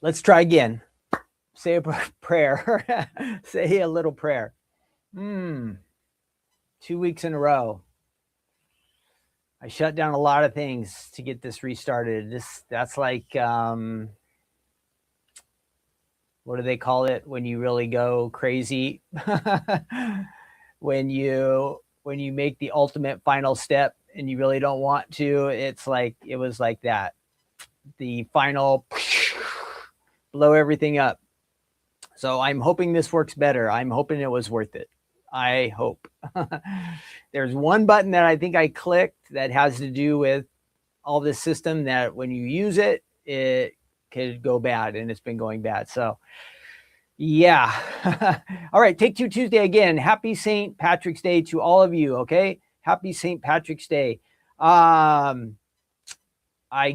Let's try again. Say a prayer. Say a little prayer. 2 weeks in a row. I shut down a lot of things to get this restarted. That's like, what do they call it when you really go crazy? when you make the ultimate final step and you really don't want to, it's like, it was like that. The final blow everything up. So I'm hoping this works better. I'm hoping it was worth it. I hope. There's one button that I think I clicked that has to do with all this system that when you use it, it could go bad, and it's been going bad. So yeah. All right. Take Two Tuesday again. Happy St. Patrick's Day to all of you. Okay. Happy St. Patrick's Day. I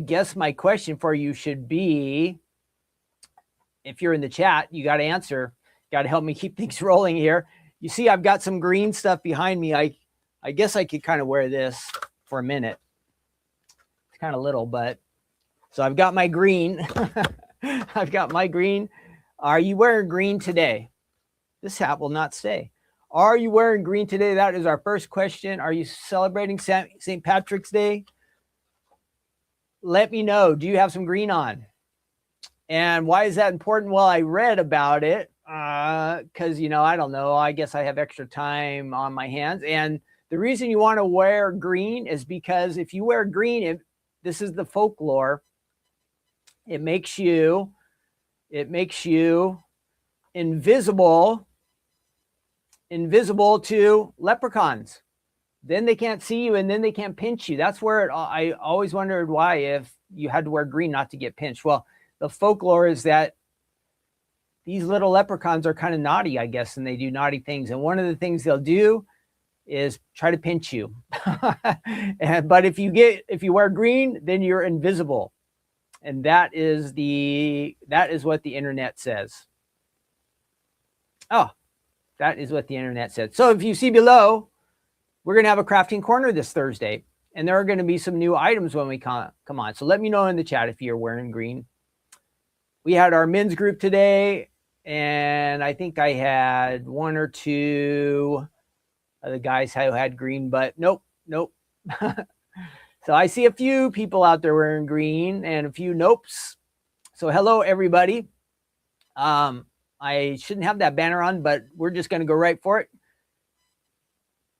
guess my question for you should be, if you're in the chat, you got to answer. Got to help me keep things rolling here. You see, I've got some green stuff behind me. I guess I could kind of wear this for a minute. It's kind of little, but so I've got my green. I've got my green. Are you wearing green today? This hat will not stay. Are you wearing green today? That is our first question. Are you celebrating St. Patrick's Day? Let me know. Do you have some green on? And why is that important? Well, I read about it because, I don't know. I guess I have extra time on my hands. And the reason you want to wear green is because if you wear green, this is the folklore. It makes you invisible to leprechauns. Then they can't see you, and then they can't pinch you. That's where I always wondered why, if you had to wear green not to get pinched. Well, the folklore is that these little leprechauns are kind of naughty, I guess, and they do naughty things. And one of the things they'll do is try to pinch you. But if you wear green, then you're invisible. And that is what the internet says. Oh, that is what the internet said. So if you see below, we're going to have a crafting corner this Thursday, and there are going to be some new items when we come on. So let me know in the chat if you're wearing green. We had our men's group today, and I think I had one or two of the guys who had green, but nope, So I see a few people out there wearing green and a few nopes. So hello, everybody. I shouldn't have that banner on, but we're just going to go right for it.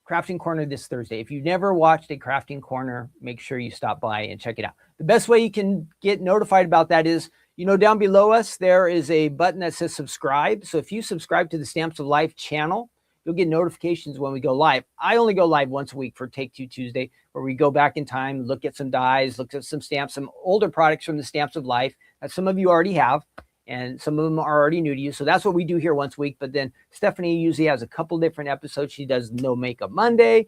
Crafting Corner this Thursday. If you've never watched a Crafting Corner, make sure you stop by and check it out. The best way you can get notified about that is, down below us, there is a button that says subscribe. So if you subscribe to the Stamps of Life channel, you'll get notifications when we go live. I only go live once a week for Take Two Tuesday, where we go back in time, look at some dies, look at some stamps, some older products from the Stamps of Life that some of you already have, and some of them are already new to you. So that's what we do here once a week. But then Stephanie usually has a couple different episodes. She does No Makeup Monday,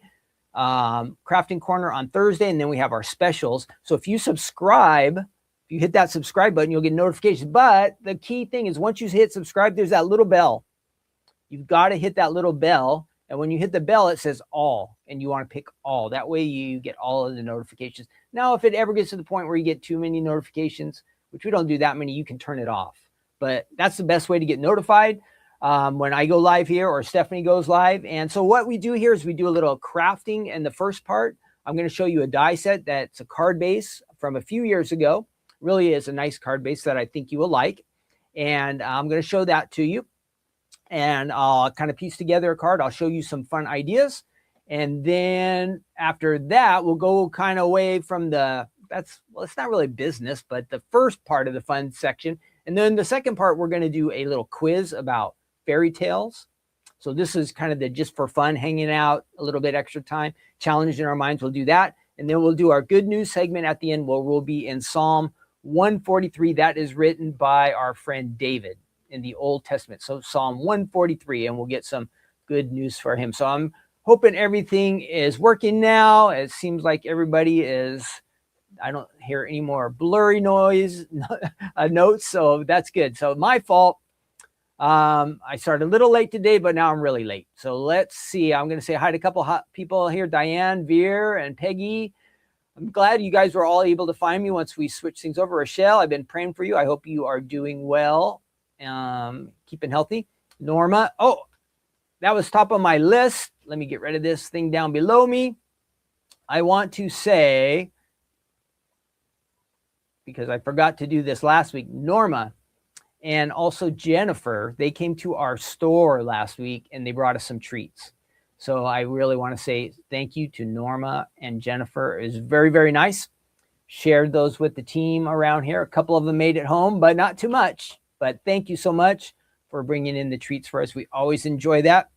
Crafting Corner on Thursday, and then we have our specials. So if you subscribe, if you hit that subscribe button, you'll get notifications. But the key thing is once you hit subscribe, there's that little bell. You've got to hit that little bell. And when you hit the bell, it says all, and you want to pick all. That way you get all of the notifications. Now, if it ever gets to the point where you get too many notifications, which we don't do that many, you can turn it off. But that's the best way to get notified when I go live here or Stephanie goes live. And so what we do here is we do a little crafting in the first part. I'm going to show you a die set that's a card base from a few years ago. Really is a nice card base that I think you will like. And I'm going to show that to you. And I'll kind of piece together a card. I'll show you some fun ideas. And then after that, we'll go kind of away from it's not really business, but the first part of the fun section. And then the second part, we're going to do a little quiz about fairy tales. So this is kind of the just for fun, hanging out, a little bit extra time, challenging our minds. We'll do that. And then we'll do our good news segment at the end where we'll be in Psalm 143. That is written by our friend David in the Old Testament. So Psalm 143, and we'll get some good news for him. So I'm hoping everything is working now. It seems like everybody is... I don't hear any more blurry noise notes, so that's good. So my fault. I started a little late today, but now I'm really late. So let's see. I'm going to say hi to a couple hot people here, Diane, Veer, and Peggy. I'm glad you guys were all able to find me once we switched things over. Rochelle, I've been praying for you. I hope you are doing well, keeping healthy. Norma, oh, that was top of my list. Let me get rid of this thing down below me. I want to say, because I forgot to do this last week, Norma and also Jennifer, they came to our store last week and they brought us some treats. So I really want to say thank you to Norma and Jennifer. It was very, very nice. Shared those with the team around here. A couple of them made it home, but not too much. But thank you so much for bringing in the treats for us. We always enjoy that.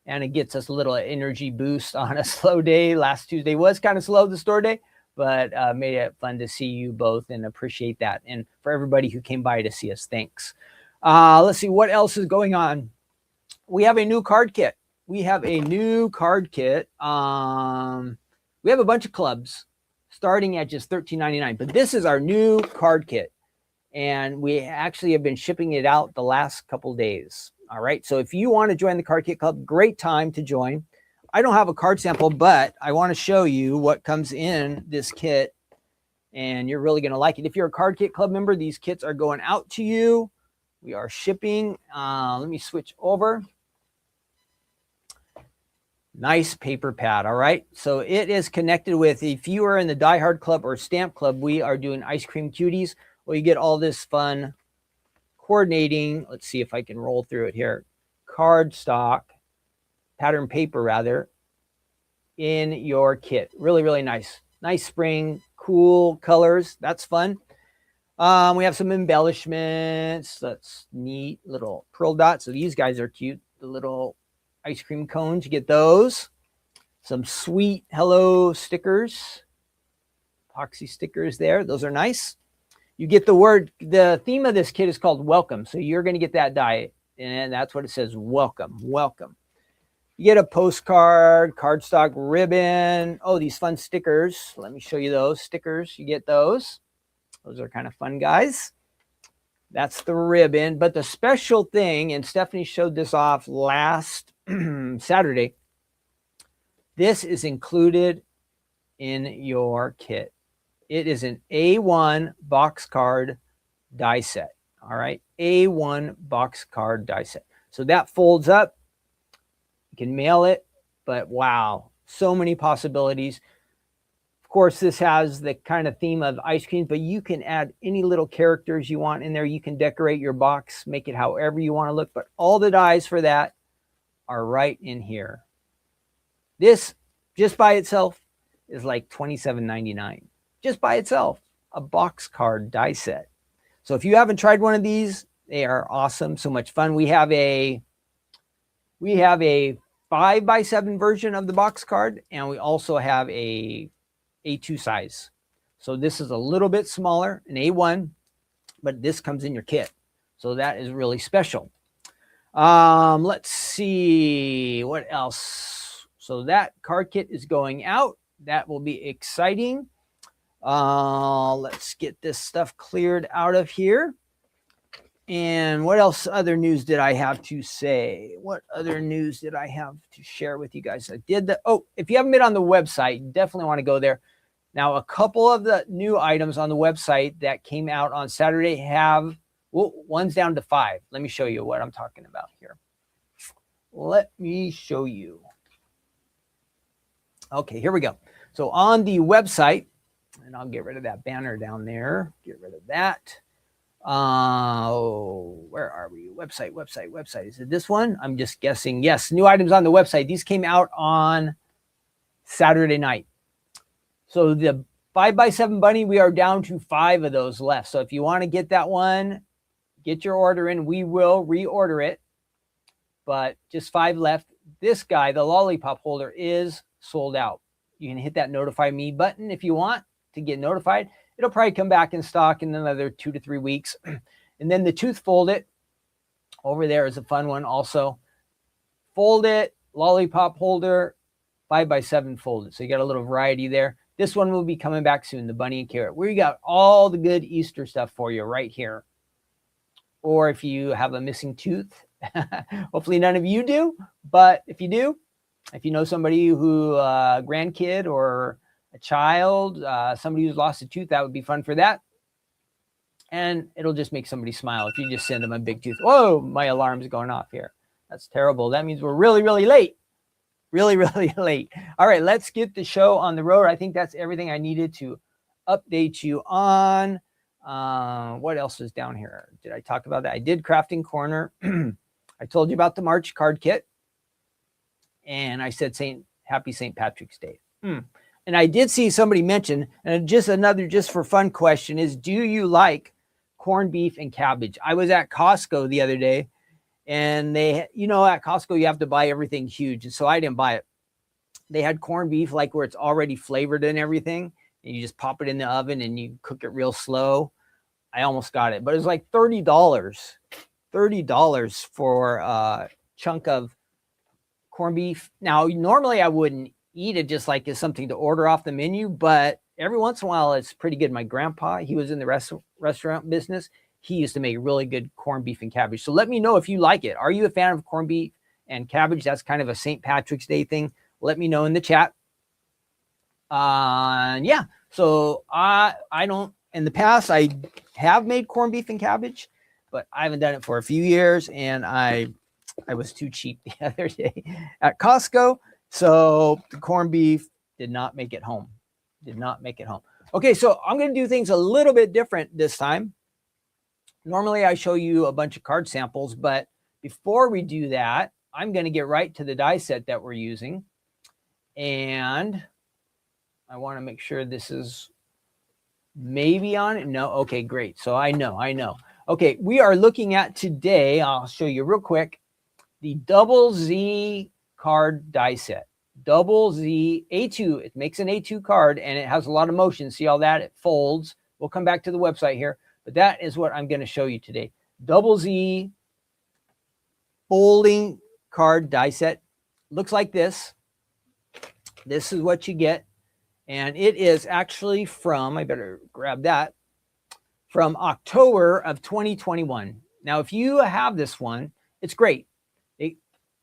And it gets us a little energy boost on a slow day. Last Tuesday was kind of slow, the store day, but made it fun to see you both and appreciate that. And for everybody who came by to see us, thanks. Let's see what else is going on. We have a new card kit. We have a bunch of clubs starting at just $13.99, but this is our new card kit. And we actually have been shipping it out the last couple days. All right. So if you want to join the Card Kit Club, great time to join. I don't have a card sample, but I want to show you what comes in this kit. And you're really going to like it. If you're a Card Kit Club member, these kits are going out to you. We are shipping. Let me switch over. Nice paper pad. All right. So it is connected with, if you are in the Die Hard Club or Stamp Club, we are doing Ice Cream Cuties. Well, you get all this fun coordinating. Let's see if I can roll through it here. Cardstock, pattern paper rather, in your kit. Really, really nice. Nice spring, cool colors. That's fun. We have some embellishments. That's neat. Little pearl dots. So these guys are cute. The little ice cream cones. You get those. Some sweet hello stickers. Epoxy stickers there. Those are nice. You get the theme of this kit is called welcome. So you're going to get that die. And that's what it says. Welcome, welcome. You get a postcard, cardstock ribbon. Oh, these fun stickers. Let me show you those stickers. You get those. Those are kind of fun, guys. That's the ribbon. But the special thing, and Stephanie showed this off last Saturday, this is included in your kit. It is an A1 box card die set. All right. A1 box card die set. So that folds up. You can mail it, but wow, so many possibilities. Of course, this has the kind of theme of ice cream, but you can add any little characters you want in there. You can decorate your box, make it however you want to look, but all the dies for that are right in here. This, just by itself, is like $27.99. Just by itself, a box card die set. So if you haven't tried one of these, they are awesome, so much fun. We have a 5x7 version of the box card, and we also have a A2 size. So this is a little bit smaller, an A1, but this comes in your kit. So that is really special. Let's see what else. So that card kit is going out. That will be exciting. Let's get this stuff cleared out of here. And what else other news did I have to say? What other news did I have to share with you guys? I did the, oh, if you haven't been on the website, you definitely want to go there. Now, a couple of the new items on the website that came out on Saturday have, well, one's down to 5. Let me show you what I'm talking about here. Let me show you. Okay, here we go. So on the website, and I'll get rid of that banner down there. Get rid of that. Where are we? Website. Is it this one? I'm just guessing. Yes, new items on the website. These came out on Saturday night. So the 5x7 bunny, we are down to 5 of those left. So if you want to get that one, get your order in. We will reorder it, but just 5 left. This guy, the lollipop holder, is sold out. You can hit that notify me button if you want to get notified. It'll probably come back in stock in another 2 to 3 weeks. And then the tooth fold it over there is a fun one also. Fold it, lollipop holder, 5x7 folded. So you got a little variety there. This one will be coming back soon, the bunny and carrot. We got all the good Easter stuff for you right here. Or if you have a missing tooth, hopefully none of you do. But if you do, if you know somebody who, grandkid or a child, somebody who's lost a tooth, that would be fun for that. And it'll just make somebody smile if you just send them a big tooth. Whoa, my alarm's going off here. That's terrible. That means we're really, really late. Really, really late. All right, let's get the show on the road. I think that's everything I needed to update you on. What else is down here? Did I talk about that? I did Crafting Corner. I told you about the March card kit. And I said Happy St. Patrick's Day. And I did see somebody mention, and just another just for fun question is, do you like corned beef and cabbage? I was at Costco the other day, and they, you know, at Costco, you have to buy everything huge. And so I didn't buy it. They had corned beef, like where it's already flavored and everything. And you just pop it in the oven and you cook it real slow. I almost got it, but it was like $30. $30 for a chunk of corned beef. Now, normally I wouldn't eat it just like as something to order off the menu, but every once in a while it's pretty good. My grandpa, he was in the restaurant business. He used to make really good corned beef and cabbage. So let me know if you like it. Are you a fan of corned beef and cabbage? That's kind of a St. Patrick's Day thing. Let me know in the chat. Yeah, so I don't, in the past, I have made corned beef and cabbage, but I haven't done it for a few years, and I was too cheap the other day at Costco. So the corned beef did not make it home. Okay, so I'm going to do things a little bit different this time. Normally I show you a bunch of card samples, but before we do that, I'm going to get right to the die set that we're using. And I want to make sure this is maybe on it. No. Okay, great. So I know. Okay, we are looking at today, I'll show you real quick, the Double Z card die set. Double Z A2. It makes an A2 card and it has a lot of motion. See all that? It folds. We'll come back to the website here, but that is what I'm going to show you today. Double Z folding card die set. Looks like this. This is what you get. And it is actually from, I better grab that, from October of 2021. Now, if you have this one, it's great.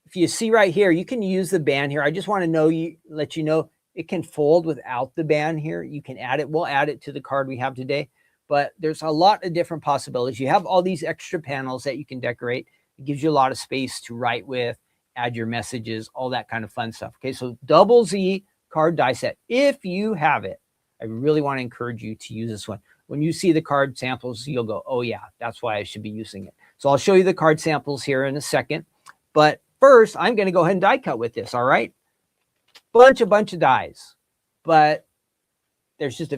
If you see right here, you can use the band here. I just want to let you know it can fold without the band here. You can add it. We'll add it to the card we have today. But there's a lot of different possibilities. You have all these extra panels that you can decorate. It gives you a lot of space to write with, add your messages, all that kind of fun stuff. Okay, so Double Z card die set. If you have it, I really want to encourage you to use this one. When you see the card samples, you'll go, oh yeah, that's why I should be using it. So I'll show you the card samples here in a second. But first, I'm going to go ahead and die cut with this, all right? Bunch of dies. But there's just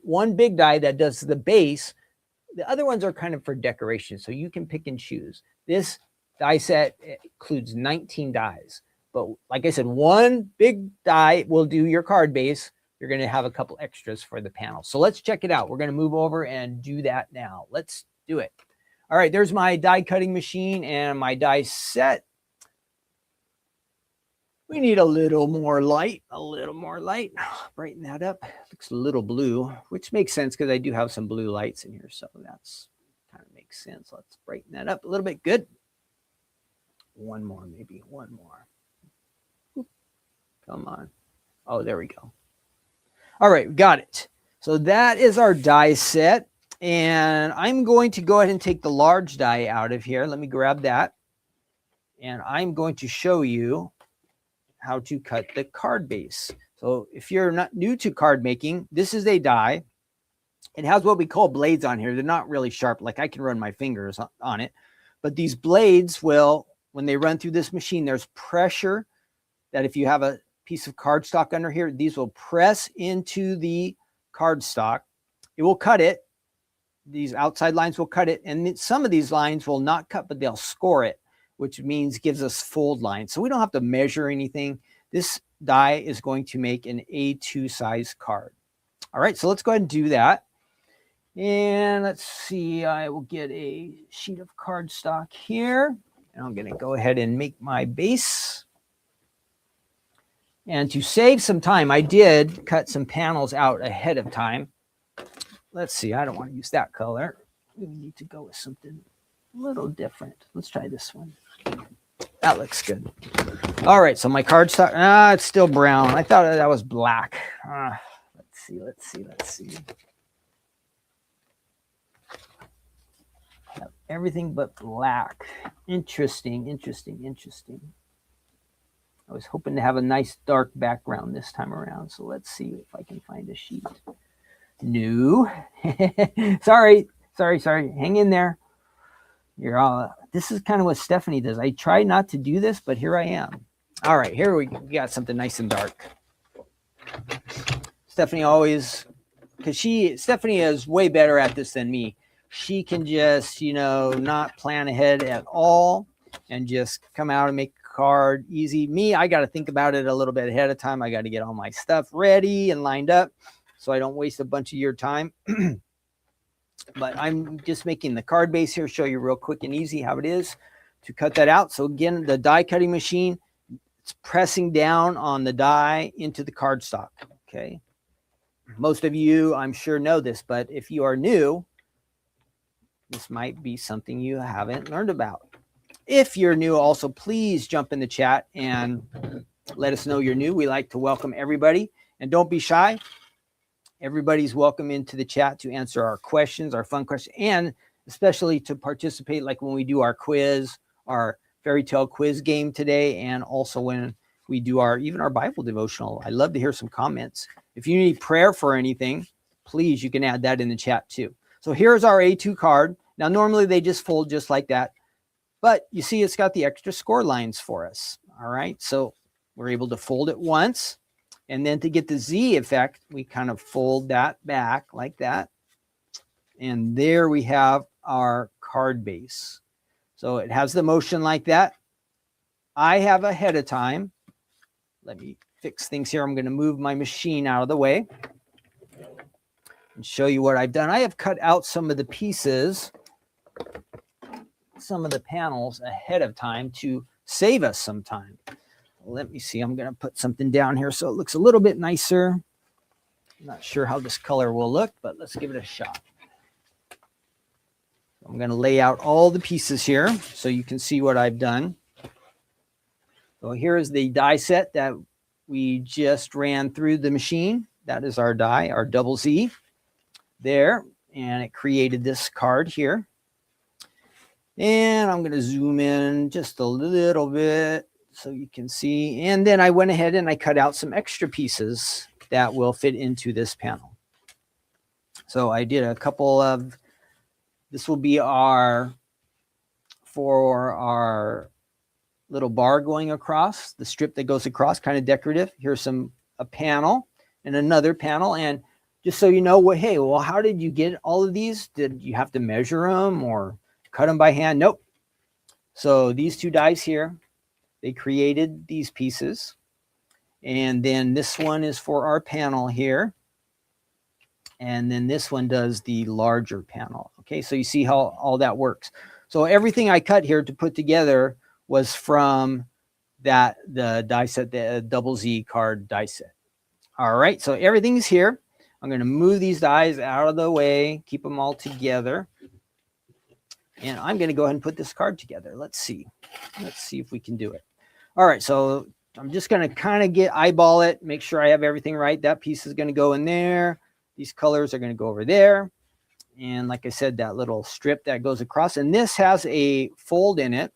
one big die that does the base. The other ones are kind of for decoration, so you can pick and choose. This die set includes 19 dies. But like I said, one big die will do your card base. You're going to have a couple extras for the panel. So let's check it out. We're going to move over and do that now. Let's do it. All right, there's my die cutting machine and my die set. We need a little more light, Brighten that up. Looks a little blue, which makes sense because I do have some blue lights in here. So that's kind of makes sense. Let's brighten that up a little bit. Good. One more, maybe one more. Come on. Oh, there we go. All right, got it. So that is our die set. And I'm going to go ahead and take the large die out of here. Let me grab that. And I'm going to show you how to cut the card base. So if you're not new to card making, this is a die. It has what we call blades on here. They're not really sharp. Like I can run my fingers on it. But these blades will, when they run through this machine, there's pressure that if you have a piece of cardstock under here, these will press into the cardstock. It will cut it. These outside lines will cut it. And some of these lines will not cut, but they'll score it, which means gives us fold lines. So we don't have to measure anything. This die is going to make an A2 size card. All right, so let's go ahead and do that. And let's see, I will get a sheet of cardstock here. And I'm going to go ahead and make my base. And to save some time, I did cut some panels out ahead of time. Let's see, I don't want to use that color. We need to go with something a little different. Let's try this one. That looks good. All right, so my cardstock, it's still brown. I thought that was black. Let's see. Everything but black. Interesting. I was hoping to have a nice dark background this time around. So let's see if I can find a sheet. No. Sorry. Hang in there. You're all, this is kind of what Stephanie does. I try not to do this, but here I am. All right, here we got something nice and dark. Stephanie always, Stephanie is way better at this than me. She can just, not plan ahead at all and just come out and make a card easy. Me, I got to think about it a little bit ahead of time. I got to get all my stuff ready and lined up so I don't waste a bunch of your time. But I'm just making the card base here, show you real quick and easy how it is to cut that out. So again, the die cutting machine, it's pressing down on the die into the cardstock. Okay. Most of you, I'm sure, know this, but if you are new, this might be something you haven't learned about. If you're new, also, please jump in the chat and let us know you're new. We like to welcome everybody, and don't be shy. Everybody's welcome into the chat to answer our questions, our fun questions, and especially to participate, like when we do our quiz, our fairy tale quiz game today, and also when we do even our Bible devotional. I'd love to hear some comments. If you need prayer for anything, please, you can add that in the chat too. So here's our A2 card. Now, normally they just fold just like that, but you see it's got the extra score lines for us. All right, so we're able to fold it once. And then to get the Z effect, we kind of fold that back like that. And there we have our card base. So it has the motion like that. I have ahead of time. Let me fix things here. I'm going to move my machine out of the way and show you what I've done. I have cut out some of the pieces, some of the panels ahead of time to save us some time. Let me see. I'm going to put something down here so it looks a little bit nicer. I'm not sure how this color will look, but let's give it a shot. I'm going to lay out all the pieces here so you can see what I've done. So here is the die set that we just ran through the machine. That is our die, our double Z there. And it created this card here. And I'm going to zoom in just a little bit so you can see. And then I went ahead and I cut out some extra pieces that will fit into this panel. So I did a couple of, this will be for our little bar going across, the strip that goes across, kind of decorative. Here's a panel and another panel. And just so you know, hey, well, how did you get all of these? Did you have to measure them or cut them by hand? Nope. So these two dies here, they created these pieces. And then this one is for our panel here. And then this one does the larger panel. Okay, so you see how all that works. So everything I cut here to put together was from the die set, the Double Z card die set. All right, so everything's here. I'm going to move these dies out of the way, keep them all together. And I'm going to go ahead and put this card together. Let's see if we can do it. All right, so I'm just going to kind of eyeball it, make sure I have everything right. That piece is going to go in there. These colors are going to go over there. And like I said, that little strip that goes across. And this has a fold in it.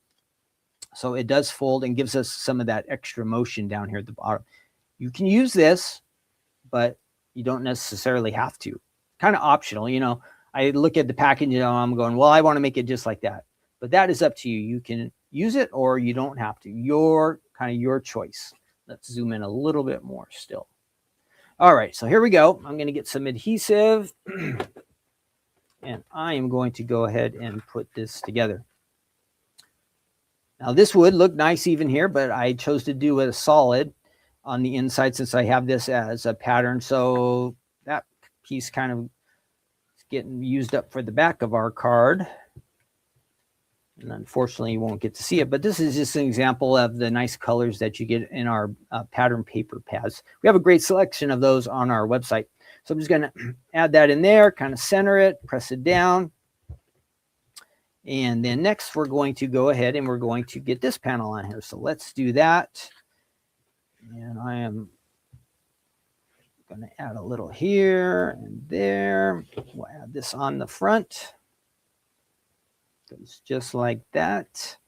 So it does fold and gives us some of that extra motion down here at the bottom. You can use this, but you don't necessarily have to. Kind of optional, you know. I look at the package and I'm going, well, I want to make it just like that. But that is up to you. You can use it or you don't have to. Your choice. Let's zoom in a little bit more still. All right, so here we go. I'm going to get some adhesive. And I am going to go ahead and put this together. Now this would look nice even here, but I chose to do a solid on the inside since I have this as a pattern. So that piece kind of is getting used up for the back of our card. And unfortunately you won't get to see it, but this is just an example of the nice colors that you get in our pattern paper pads. We have a great selection of those on our website. So I'm just going to add that in there, kind of center it, press it down. And then next we're going to go ahead and we're going to get this panel on here. So let's do that. And I am going to add a little here and there. We'll add this on the front. Goes just like that.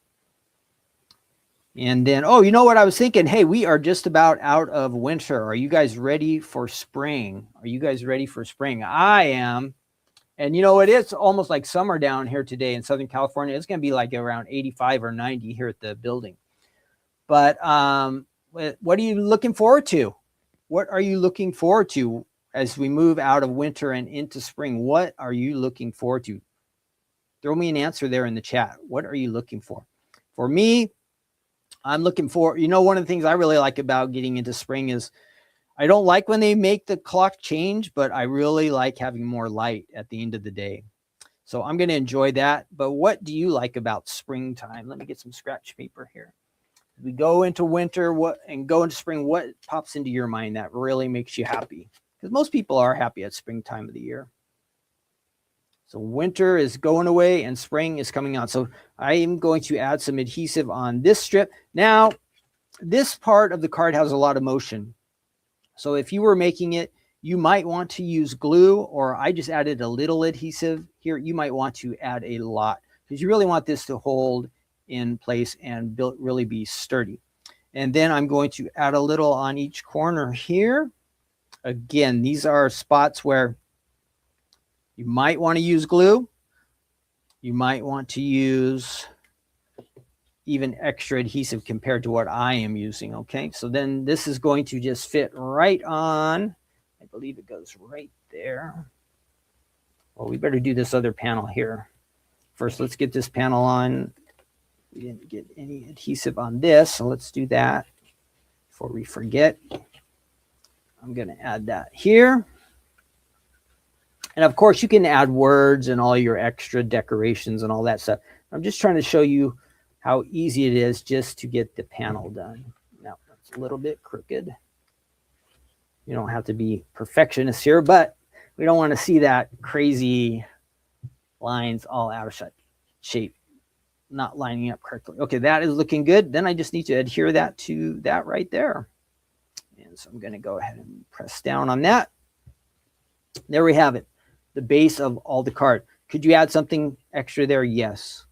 And then, oh, you know what I was thinking? Hey, we are just about out of winter. Are you guys ready for spring? Are you guys ready for spring? I am. And you know, it is almost like summer down here today in Southern California. It's going to be like around 85 or 90 here at the building. But what are you looking forward to? What are you looking forward to as we move out of winter and into spring? What are you looking forward to? Throw me an answer there in the chat. What are you looking for? For me, I'm looking for, you know, one of the things I really like about getting into spring is I don't like when they make the clock change, but I really like having more light at the end of the day. So I'm going to enjoy that. But what do you like about springtime? Let me get some scratch paper here. We go into winter and go into spring. What pops into your mind that really makes you happy? Because most people are happy at springtime of the year. So winter is going away and spring is coming on. So I am going to add some adhesive on this strip. Now, this part of the card has a lot of motion. So if you were making it, you might want to use glue, or I just added a little adhesive here. You might want to add a lot because you really want this to hold in place and really be sturdy. And then I'm going to add a little on each corner here. Again, these are spots where you might want to use glue. You might want to use even extra adhesive compared to what I am using. Okay, so then this is going to just fit right on. I believe it goes right there. Well, we better do this other panel here. First, let's get this panel on. We didn't get any adhesive on this, so let's do that before we forget. I'm going to add that here. And of course, you can add words and all your extra decorations and all that stuff. I'm just trying to show you how easy it is just to get the panel done. Now, that's a little bit crooked. You don't have to be perfectionists here, but we don't want to see that crazy lines all out of shape, not lining up correctly. Okay, that is looking good. Then I just need to adhere that to that right there. And so I'm going to go ahead and press down on that. There we have it, the base of all the card. Could you add something extra there? Yes.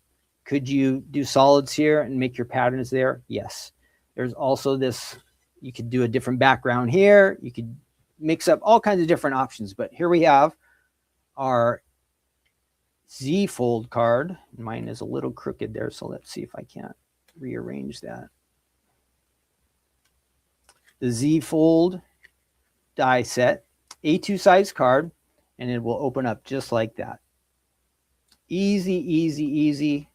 Could you do solids here and make your patterns there? Yes. There's also this, you could do a different background here. You could mix up all kinds of different options, but here we have our Z fold card. Mine is a little crooked there, so let's see if I can't rearrange that. The Z fold die set, A2 size card, and it will open up just like that. Easy, easy, easy.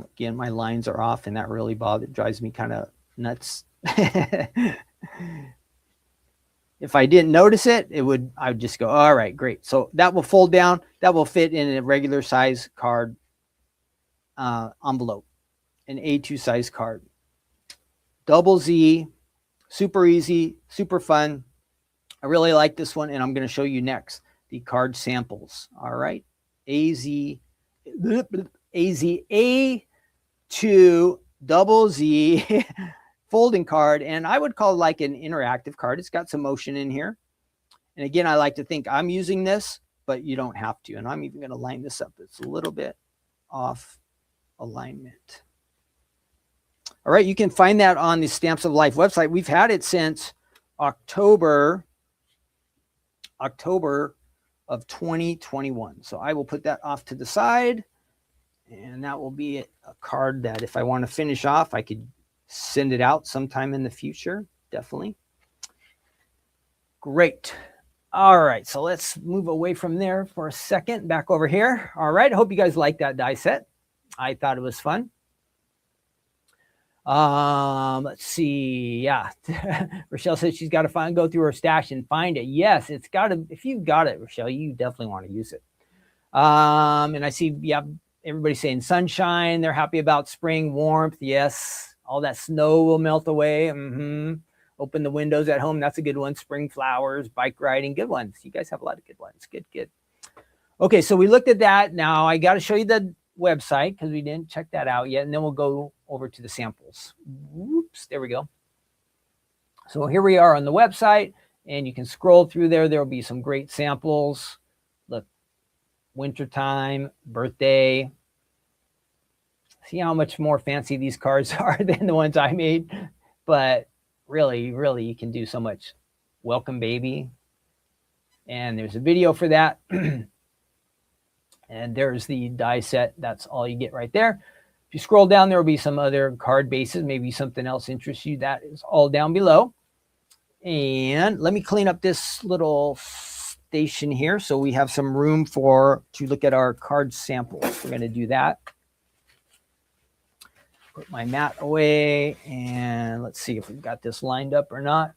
Again, my lines are off, and that really drives me kind of nuts. If I didn't notice it, I would just go, all right, great. So that will fold down. That will fit in a regular size card envelope, an A2 size card. Double Z, super easy, super fun. I really like this one, and I'm going to show you next the card samples. All right, A2 double Z folding card, and I would call it like an interactive card. It's got some motion in here. And again, I like to think I'm using this, but you don't have to. And I'm even going to line this up. It's a little bit off alignment. All right, you can find that on the Stamps of Life website. We've had it since October of 2021. So I will put that off to the side, and that will be a card that if I want to finish off, I could send it out sometime in the future. Definitely. Great. All right, so let's move away from there for a second. Back over here. All right, I hope you guys like that die set. I thought it was fun. Let's see. Yeah. Rochelle says she's got to go through her stash and find it. Yes, it's got to. If you've got it, Rochelle, you definitely want to use it. And I see, yeah, everybody's saying sunshine. They're happy about spring warmth. Yes. All that snow will melt away. Open the windows at home. That's a good one. Spring flowers, bike riding, good ones. You guys have a lot of good ones. Good, good. Okay, so we looked at that. Now I got to show you the website because we didn't check that out yet. And then we'll go over to the samples. Whoops, there we go. So here we are on the website, and you can scroll through there. There will be some great samples. Look, wintertime, birthday. See how much more fancy these cards are than the ones I made. But really, really, you can do so much. Welcome, baby. And there's a video for that. And there's the die set. That's all you get right there. If you scroll down, there will be some other card bases. Maybe something else interests you. That is all down below. And let me clean up this little station here so we have some room to look at our card samples. We're going to do that. Put my mat away, and let's see if we've got this lined up or not.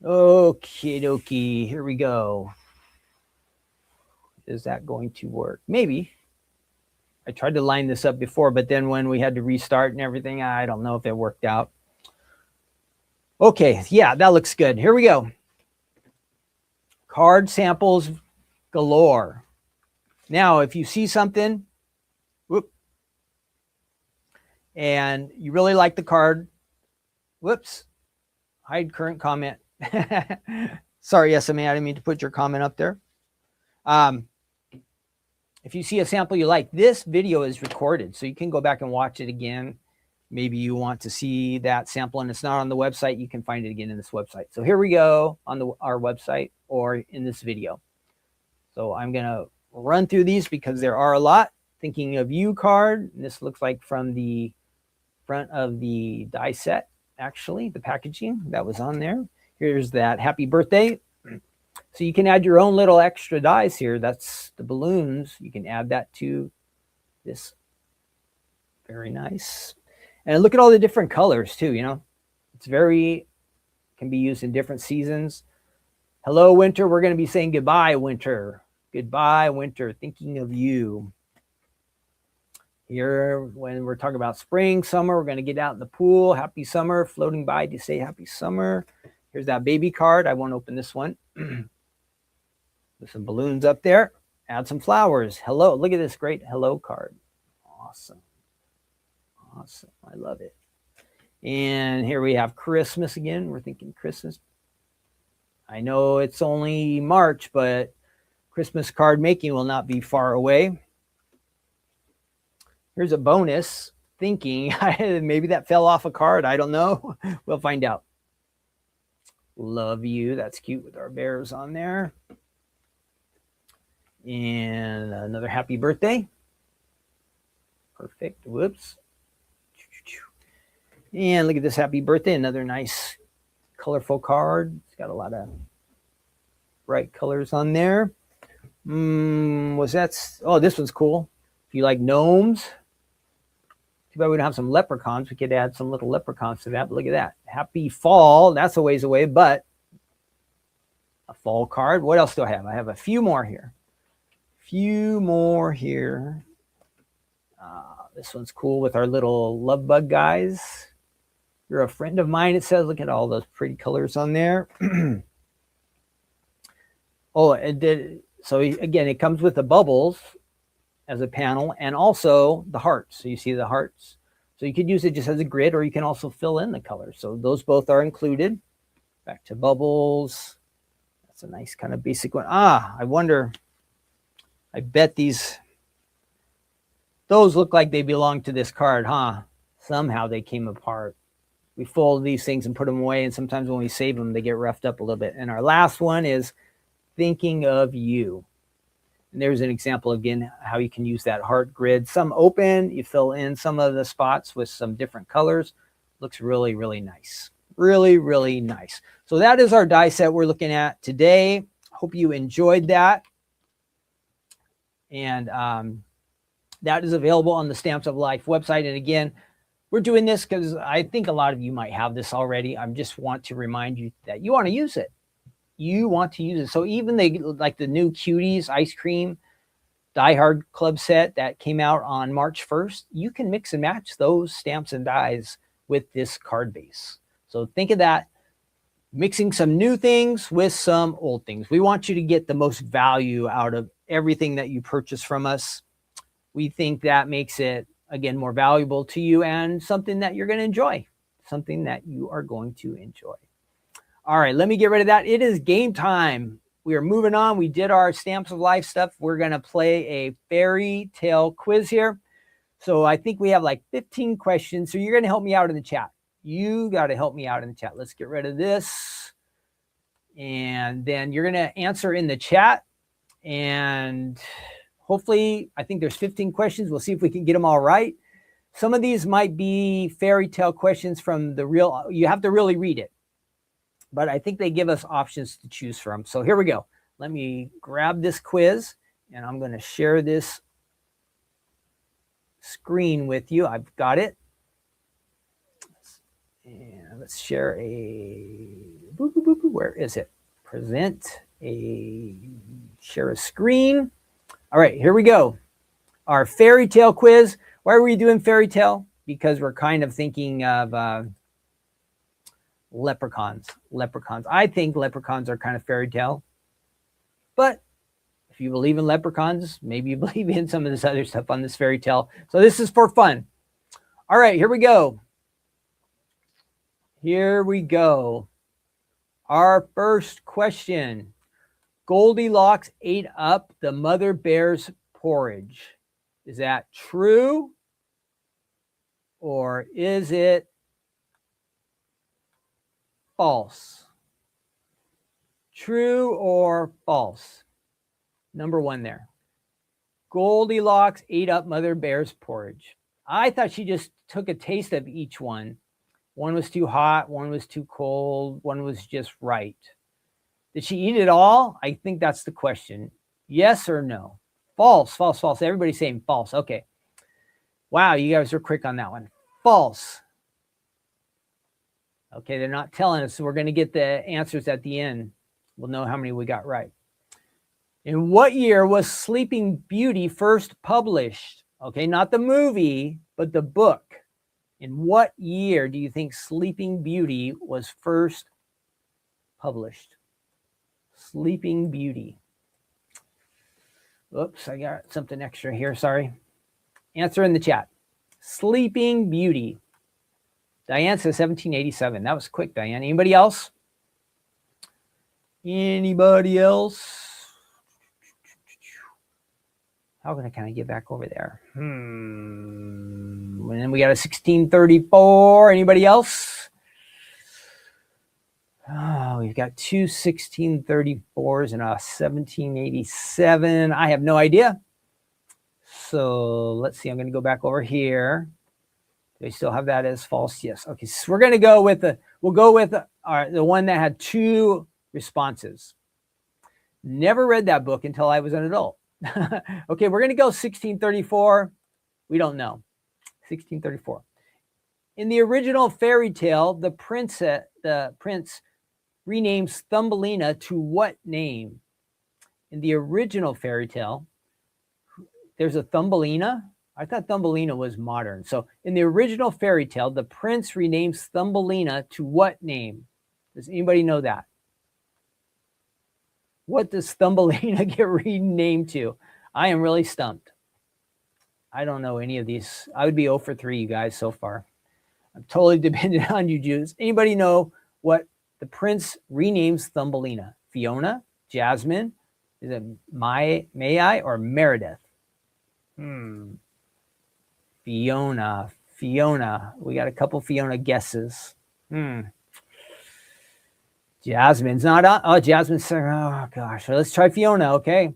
Okie dokie, here we go. Is that going to work? Maybe. I tried to line this up before, but then when we had to restart and everything, I don't know if it worked out. Okay, yeah, that looks good. Here we go. Card samples galore. Now, if you see something, and you really like the card, hide current comment. Sorry, SMA, I didn't mean to put your comment up there. If you see a sample you like, this video is recorded, so you can go back and watch it again. Maybe you want to see that sample and it's not on the website, you can find it again in this website. So here we go on our website or in this video. So I'm going to run through these because there are a lot. Thinking of You card. This looks like from the front of the die set, actually, the packaging that was on there. Here's that happy birthday. So you can add your own little extra dies here. That's the balloons. You can add that to this. Very nice. And look at all the different colors too, you know. It's can be used in different seasons. Hello, winter. We're going to be saying goodbye, winter. Goodbye, winter. Thinking of you. Here, when we're talking about spring, summer, we're going to get out in the pool. Happy summer. Floating by to say happy summer. Here's that baby card. I won't open this one. With some balloons up there. Add some flowers. Hello. Look at this great hello card. Awesome. Awesome. I love it. And here we have Christmas again. We're thinking Christmas. I know it's only March, but Christmas card making will not be far away. Here's a bonus. Thinking maybe that fell off a card. I don't know. We'll find out. Love you. That's cute with our bears on there. And another happy birthday. Perfect. Whoops. And look at this happy birthday. Another nice colorful card. It's got a lot of bright colors on there. Was that? Oh, this one's cool. If you like gnomes, too bad we don't have some leprechauns. We could add some little leprechauns to that. But look at that. Happy fall. That's a ways away, but a fall card. What else do I have? I have a few more here. This one's cool with our little love bug guys. You're a friend of mine, it says. Look at all those pretty colors on there. Oh, it did. So again, it comes with the bubbles as a panel and also the hearts. So you see the hearts. So you could use it just as a grid, or you can also fill in the colors. So those both are included. Back to bubbles. That's a nice kind of basic one. I wonder, I bet those look like they belong to this card, huh? Somehow they came apart. We fold these things and put them away, and sometimes when we save them, they get roughed up a little bit. And our last one is thinking of you. And there's an example again how you can use that heart grid. Some open, you fill in some of the spots with some different colors. Looks really, really nice. Really, really nice. So that is our die set we're looking at today. Hope you enjoyed that. And that is available on the Stamps of Life website. And again, we're doing this because I think a lot of you might have this already. I just want to remind you that you want to use it. You want to use it. So even like the new Cuties ice cream Die Hard Club set that came out on March 1st, you can mix and match those stamps and dies with this card base. So think of that, mixing some new things with some old things. We want you to get the most value out of everything that you purchase from us. We think that makes it, again, more valuable to you and something that you're going to enjoy, something that you are going to enjoy. All right, let me get rid of that. It is game time. We are moving on. We did our Stamps of Life stuff. We're going to play a fairy tale quiz here. So I think we have like 15 questions. So you're going to help me out in the chat. You got to help me out in the chat. Let's get rid of this. And then you're going to answer in the chat. And hopefully, I think there's 15 questions. We'll see if we can get them all right. Some of these might be fairy tale questions from the real, you have to really read it. But I think they give us options to choose from. So here we go. Let me grab this quiz, and I'm going to share this screen with you. I've got it. And let's share where is it? Share a screen. All right, here we go. Our fairy tale quiz. Why are we doing fairy tale? Because we're kind of thinking of leprechauns. I think leprechauns are kind of fairy tale. But if you believe in leprechauns, maybe you believe in some of this other stuff on this fairy tale. So this is for fun. All right, here we go. Our first question. Goldilocks ate up the mother bear's porridge. Is that true? Or is it false? True or false? Number one there. Goldilocks ate up mother bear's porridge. I thought she just took a taste of each one. One was too hot, one was too cold, one was just right. Did she eat it all? I think that's the question. Yes or no? False, false, false. Everybody's saying false. Okay. Wow, you guys are quick on that one. False. Okay, they're not telling us, so we're going to get the answers at the end. We'll know how many we got right. In what year was Sleeping Beauty first published? Okay, not the movie, but the book. In what year do you think Sleeping Beauty was first published? Sleeping Beauty. Oops, I got something extra here, sorry. Answer in the chat. Sleeping Beauty. Diane says 1787. That was quick, Diane. Anybody else? Anybody else? How can I get back over there? And then we got a 1634. Anybody else? we've got two 1634s and a 1787. I have no idea. So let's see. I'm going to go back over here. Do I still have that as false? Yes. Okay. So we're going to go with the one that had two responses. Never read that book until I was an adult. Okay. We're going to go 1634. We don't know. 1634. In the original fairy tale, the prince renames Thumbelina to what name? In the original fairy tale, there's a Thumbelina. I thought Thumbelina was modern. So in the original fairy tale, the prince renames Thumbelina to what name? Does anybody know that? What does Thumbelina get renamed to? I am really stumped. I don't know any of these. I would be 0 for 3, you guys, so far. I'm totally dependent on you Jews. Anybody know what the prince renames Thumbelina? Fiona, Jasmine, is it May or Meredith? Fiona. We got a couple Fiona guesses. Jasmine's not on. Oh, Jasmine's. Oh, gosh. So let's try Fiona, okay?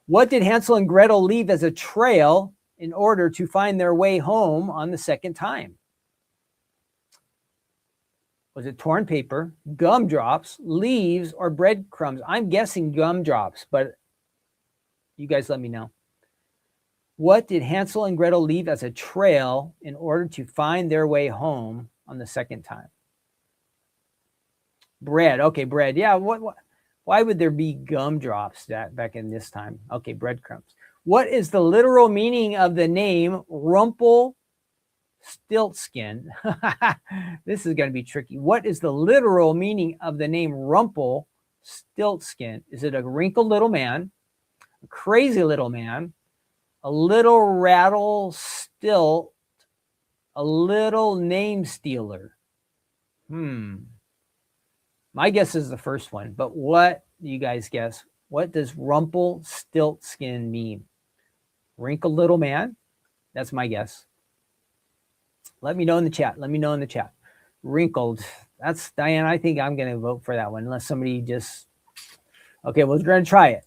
What did Hansel and Gretel leave as a trail in order to find their way home on the second time? Was it torn paper, gumdrops, leaves, or breadcrumbs? I'm guessing gumdrops, but you guys let me know. What did Hansel and Gretel leave as a trail in order to find their way home on the second time? Bread. Okay, bread. Yeah, why would there be gumdrops back in this time? Okay, breadcrumbs. What is the literal meaning of the name Rumpelstiltskin? This is going to be tricky. What is the literal meaning of the name Rumpelstiltskin? Is it a wrinkled little man, a crazy little man, a little rattle stilt, a little name stealer? My guess is the first one, but what do you guys guess? What does Rumpelstiltskin mean? Wrinkled little man? That's my guess. Let me know in the chat. Wrinkled. That's Diane. I think I'm going to vote for that one unless somebody just... Okay, well, we're going to try it.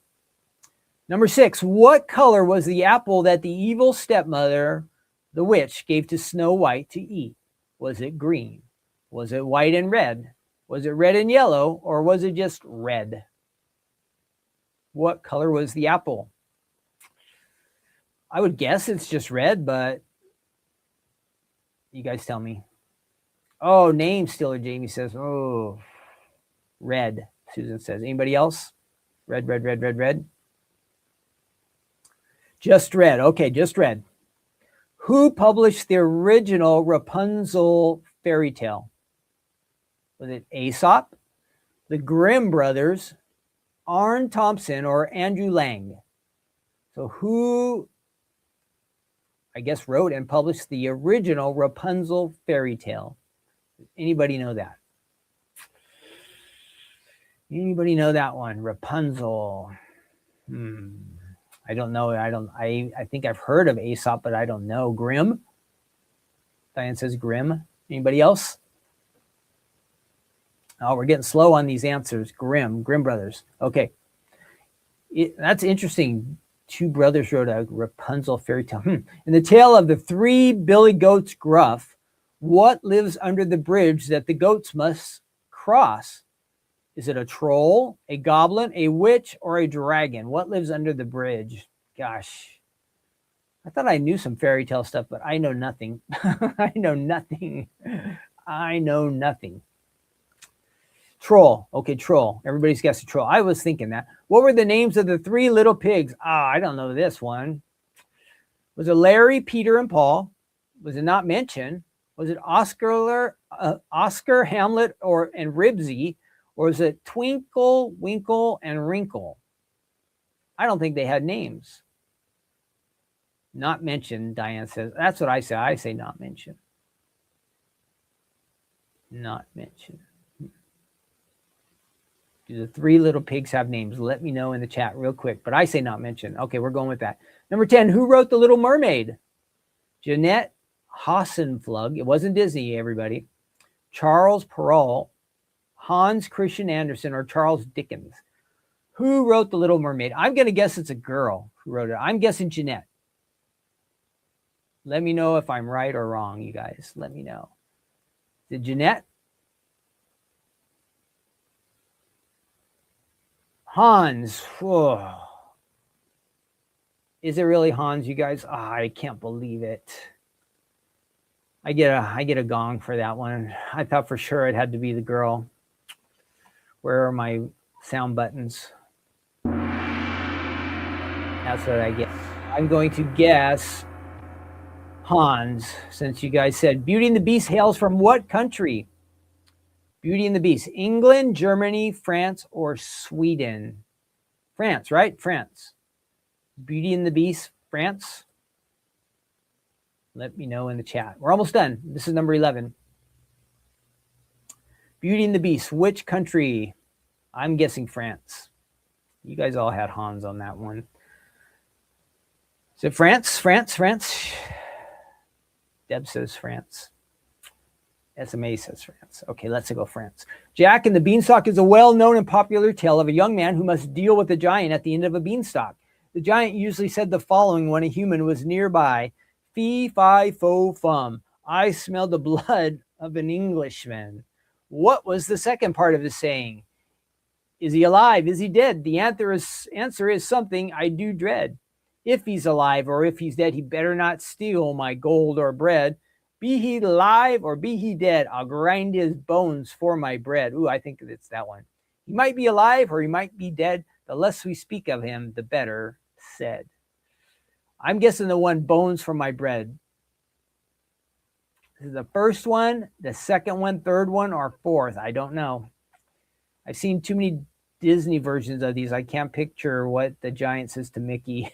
Number 6, what color was the apple that the evil stepmother, the witch, gave to Snow White to eat? Was it green? Was it white and red? Was it red and yellow, or was it just red? What color was the apple? I would guess it's just red, but you guys tell me. Oh, name stealer, Jamie says. Oh, red, Susan says. Anybody else? Red. Just red. Okay, just red. Who published the original Rapunzel fairy tale? Was it Aesop, the Grimm brothers, Arne Thompson, or Andrew Lang? So who, I guess, wrote and published the original Rapunzel fairy tale? Does anybody know that? Anybody know that one? Rapunzel. I don't know. I think I've heard of Aesop, but I don't know. Grimm? Diane says Grimm. Anybody else? Oh, we're getting slow on these answers. Grimm brothers. Okay. That's interesting. 2 brothers wrote a Rapunzel fairy tale. In the tale of the 3 billy goats gruff, what lives under the bridge that the goats must cross? Is it a troll, a goblin, a witch, or a dragon? What lives under the bridge? Gosh. I thought I knew some fairy tale stuff, but I know nothing. I know nothing. Troll. Okay, troll. Everybody's guessed a troll. I was thinking that. What were the names of the 3 little pigs? I don't know this one. Was it Larry, Peter, and Paul? Was it Not Mentioned? Was it Oscar, Hamlet, and Ribsy? Or was it Twinkle, Winkle, and Wrinkle? I don't think they had names. Not Mentioned, Diane says. That's what I say. I say Not Mentioned. Not Mentioned. Do the 3 little pigs have names? Let me know in the chat real quick. But I say Not Mentioned. Okay, we're going with that. Number 10, who wrote The Little Mermaid? Jeanette Hassenflug. It wasn't Disney, everybody. Charles Perrault, Hans Christian Andersen or Charles Dickens. Who wrote The Little Mermaid? I'm going to guess it's a girl who wrote it. I'm guessing Jeanette. Let me know if I'm right or wrong, you guys. Let me know. Is it Jeanette? Hans. Whoa. Is it really Hans, you guys? Oh, I can't believe it. I get a gong for that one. I thought for sure it had to be the girl. Where are my sound buttons? That's what I get. I'm going to guess Hans, since you guys said Beauty and the Beast hails from what country? Beauty and the Beast. England, Germany, France, or Sweden? France, right? France. Beauty and the Beast, France. Let me know in the chat. We're almost done. This is number 11. Beauty and the Beast, which country? I'm guessing France. You guys all had Hans on that one. Is it France? France? Deb says France. SMA says France. Okay, let's go France. Jack and the Beanstalk is a well-known and popular tale of a young man who must deal with a giant at the end of a beanstalk. The giant usually said the following when a human was nearby. Fee, fi, fo, fum. I smell the blood of an Englishman. What was the second part of the saying? Is he alive? Is he dead? The answer is something I do dread. If he's alive or if he's dead, he better not steal my gold or bread. Be he alive or be he dead, I'll grind his bones for my bread. Ooh, I think it's that one. He might be alive or he might be dead. The less we speak of him, the better said. I'm guessing the one, bones for my bread. This is the first one, the second one, third one, or fourth. I don't know. I've seen too many Disney versions of these. I can't picture what the giant says to Mickey.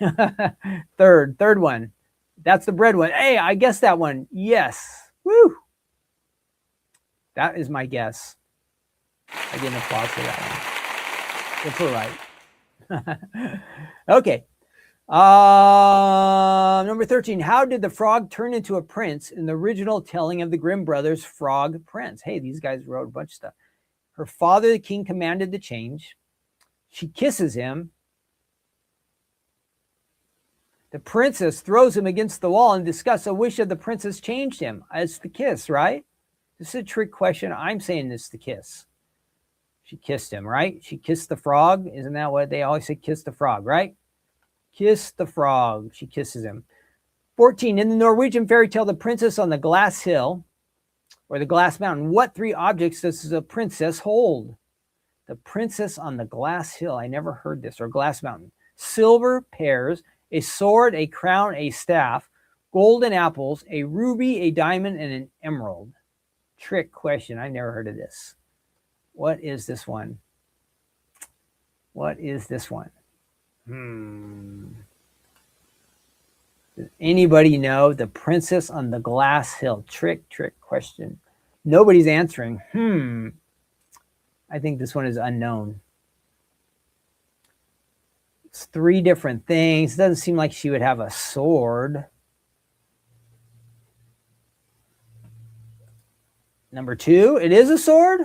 Third one. That's the bread one. Hey, I guessed that one. Yes. Woo. That is my guess. I get an applause for that one. It's all right. Okay. Number 13. How did the frog turn into a prince in the original telling of the Grimm brothers' Frog Prince? Hey, these guys wrote a bunch of stuff. Her father, the king, commanded the change. She kisses him. The princess throws him against the wall and discuss a wish of the princess changed him. It's the kiss, right? This is a trick question. I'm saying it's the kiss. She kissed him, right? She kissed the frog. Isn't that what they always say? Kiss the frog, right? Kiss the frog. She kisses him. 14. In the Norwegian fairy tale, The Princess on the Glass Hill, or the Glass Mountain, what three objects does the princess hold? The Princess on the Glass Hill. I never heard this. Or Glass Mountain. Silver pears, a sword, a crown, a staff, golden apples, a ruby, a diamond, and an emerald. Trick question. I never heard of this. What is this one? What is this one? Does anybody know? The Princess on the Glass Hill. Trick question. Nobody's answering. I think this one is unknown. It's three different things. It doesn't seem like she would have a sword. Number 2, it is a sword.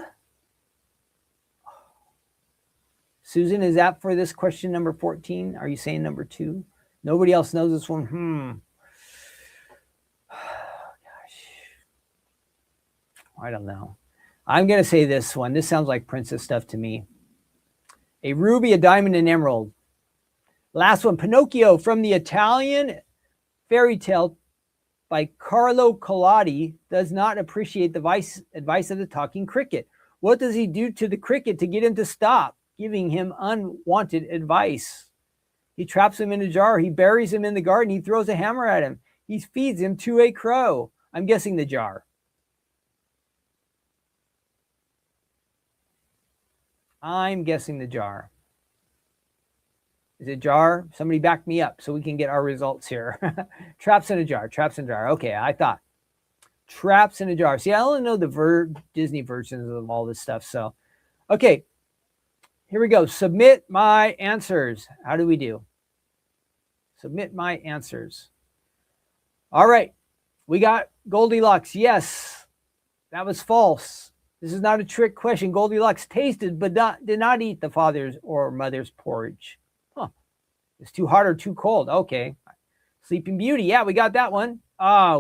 Susan, is that for this question number 14? Are you saying number 2? Nobody else knows this one. Gosh. I don't know. I'm going to say this one. This sounds like princess stuff to me. A ruby, a diamond, an emerald. Last one, Pinocchio, from the Italian fairy tale by Carlo Collodi, does not appreciate the advice of the talking cricket. What does he do to the cricket to get him to stop giving him unwanted advice? He traps him in a jar. He buries him in the garden. He throws a hammer at him. He feeds him to a crow. I'm guessing the jar. I'm guessing the jar. Is it jar? Somebody back me up so we can get our results here. Traps in a jar. Traps in a jar. Okay, I thought. Traps in a jar. See, I only know the Disney versions of all this stuff. So, okay. Here we go. Submit my answers. How do we do? Submit my answers. All right. We got Goldilocks. Yes. That was false. This is not a trick question. Goldilocks tasted but did not eat the father's or mother's porridge. Huh. It's too hot or too cold. Okay. Sleeping Beauty. Yeah, we got that one.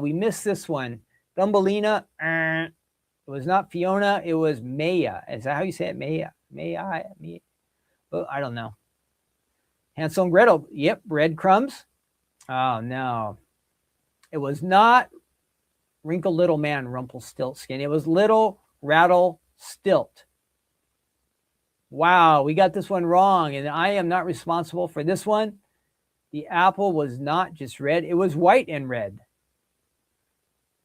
We missed this one. Thumbelina. It was not Fiona. It was Maya. Is that how you say it? Maya. Maya. Oh, I don't know. Hansel and Gretel. Yep. Breadcrumbs. Oh, no. It was not Wrinkled Little Man, Rumpelstiltskin. It was Little Rattle Stilt. Wow, we got this one wrong, and I am not responsible for this one. The apple was not just red, it was white and red.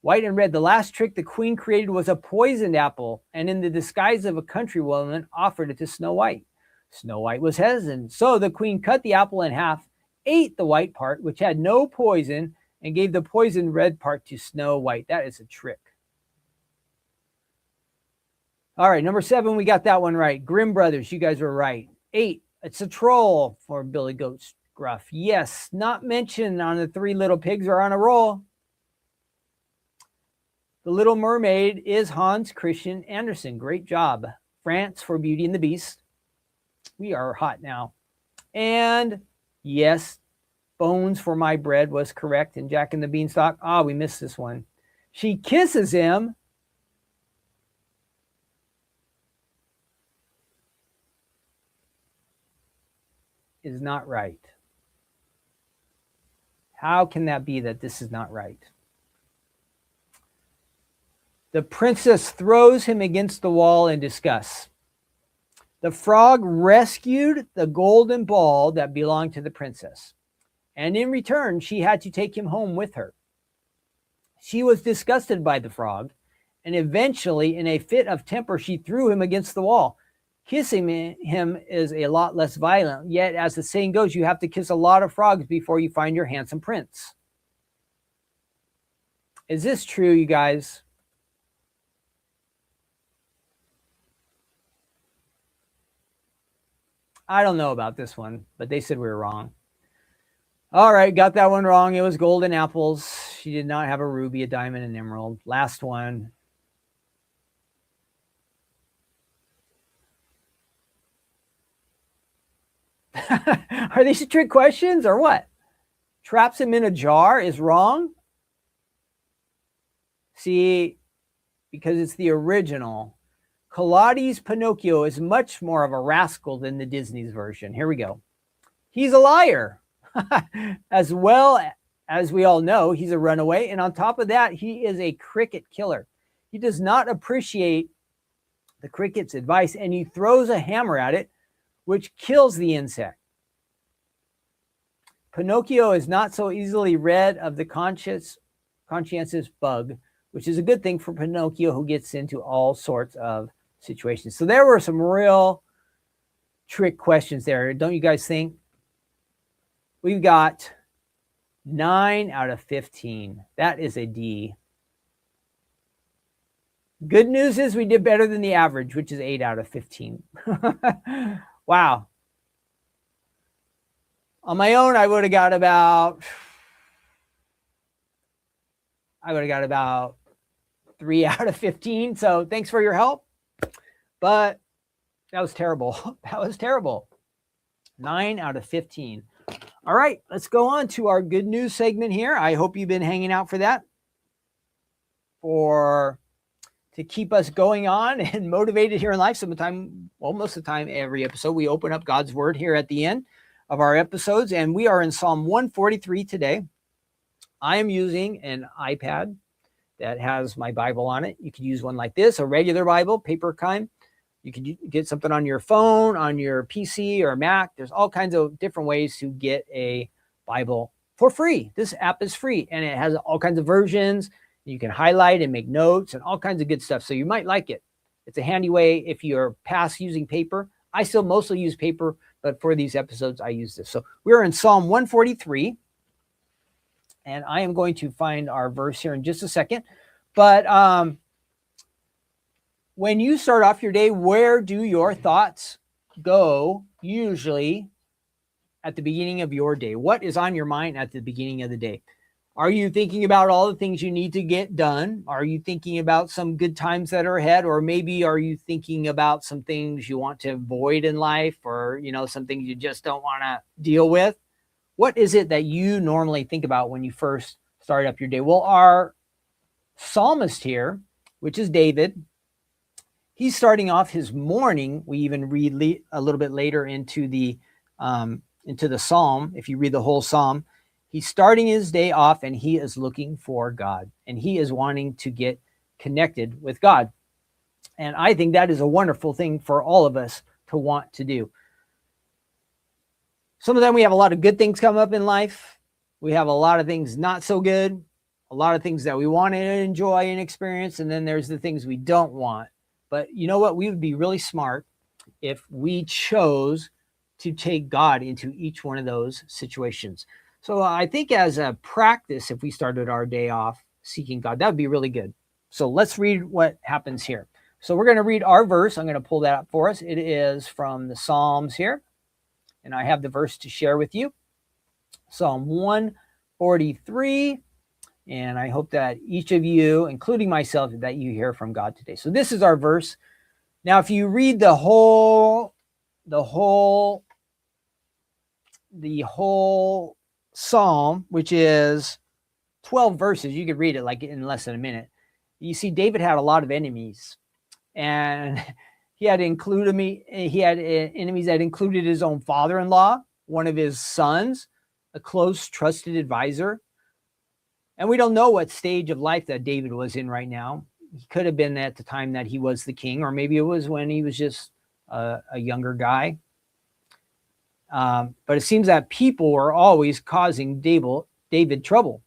White and red. The last trick the queen created was a poisoned apple, and in the disguise of a countrywoman, offered it to Snow White. Snow White was hesitant, so the queen cut the apple in half, ate the white part, which had no poison, and gave the poisoned red part to Snow White. That is a trick. All right, number 7, we got that one right. Grimm Brothers, you guys were right. 8, it's a troll for Billy Goat Gruff. Yes, not mentioned on the 3 Little Pigs are on a roll. The Little Mermaid is Hans Christian Andersen. Great job. France for Beauty and the Beast. We are hot now. And yes, Bones for My Bread was correct in Jack and the Beanstalk. We missed this one. She kisses him. Is not right. How can that be that this is not right? The princess throws him against the wall in disgust. The frog rescued the golden ball that belonged to the princess, and in return, she had to take him home with her. She was disgusted by the frog, and eventually, in a fit of temper, she threw him against the wall. Kissing him is a lot less violent, yet, as the saying goes, you have to kiss a lot of frogs before you find your handsome prince. Is this true, you guys? I don't know about this one, but they said we were wrong. All right, got that one wrong. It was golden apples. She did not have a ruby, a diamond, an emerald. Last one. Are these trick questions or what? Traps him in a jar is wrong. See, because it's the original. Collodi's Pinocchio is much more of a rascal than the Disney's version. Here we go. He's a liar. As well as we all know, he's a runaway. And on top of that, he is a cricket killer. He does not appreciate the cricket's advice, and he throws a hammer at it, which kills the insect. Pinocchio is not so easily rid of the conscientious bug, which is a good thing for Pinocchio, who gets into all sorts of situations. So there were some real trick questions there, don't you guys think? We've got 9 out of 15. That is a D. Good news is we did better than the average, which is 8 out of 15. Wow. On my own, I would have got about 3 out of 15. So thanks for your help. But that was terrible. That was terrible. 9 out of 15. All right, let's go on to our good news segment here. I hope you've been hanging out for that, to keep us going on and motivated here in life. Most of the time, every episode, we open up God's word here at the end of our episodes, and we are in Psalm 143 today. I am using an iPad that has my Bible on it. You could use one like this, a regular Bible, paper kind. You can get something on your phone, on your PC or Mac. There's all kinds of different ways to get a Bible for free. This app is free, and it has all kinds of versions. You can highlight and make notes and all kinds of good stuff. So you might like it. It's a handy way if you're past using paper. I still mostly use paper, but for these episodes, I use this. So we're in Psalm 143, and I am going to find our verse here in just a second. But when you start off your day, where do your thoughts go usually at the beginning of your day? What is on your mind at the beginning of the day? Are you thinking about all the things you need to get done? Are you thinking about some good times that are ahead? Or maybe are you thinking about some things you want to avoid in life, or, some things you just don't want to deal with? What is it that you normally think about when you first start up your day? Well, our psalmist here, which is David, he's starting off his morning. We even read a little bit later into the psalm. If you read the whole psalm, he's starting his day off and he is looking for God, and he is wanting to get connected with God. And I think that is a wonderful thing for all of us to want to do. Some of them, we have a lot of good things come up in life. We have a lot of things not so good, a lot of things that we want to enjoy and experience. And then there's the things we don't want. But you know what? We would be really smart if we chose to take God into each one of those situations. So I think as a practice, if we started our day off seeking God, that would be really good. So let's read what happens here. So we're going to read our verse. I'm going to pull that up for us. It is from the Psalms here, and I have the verse to share with you. Psalm 143. And I hope that each of you, including myself, that you hear from God today. So this is our verse. Now, if you read the whole Psalm, which is 12 verses, you could read it like in less than a minute. You see, David had a lot of enemies, and he had enemies that included his own father-in-law, one of his sons, a close, trusted advisor. And we don't know what stage of life that David was in right now. He could have been at the time that he was the king, or maybe it was when he was just a younger guy. But it seems that people were always causing David trouble.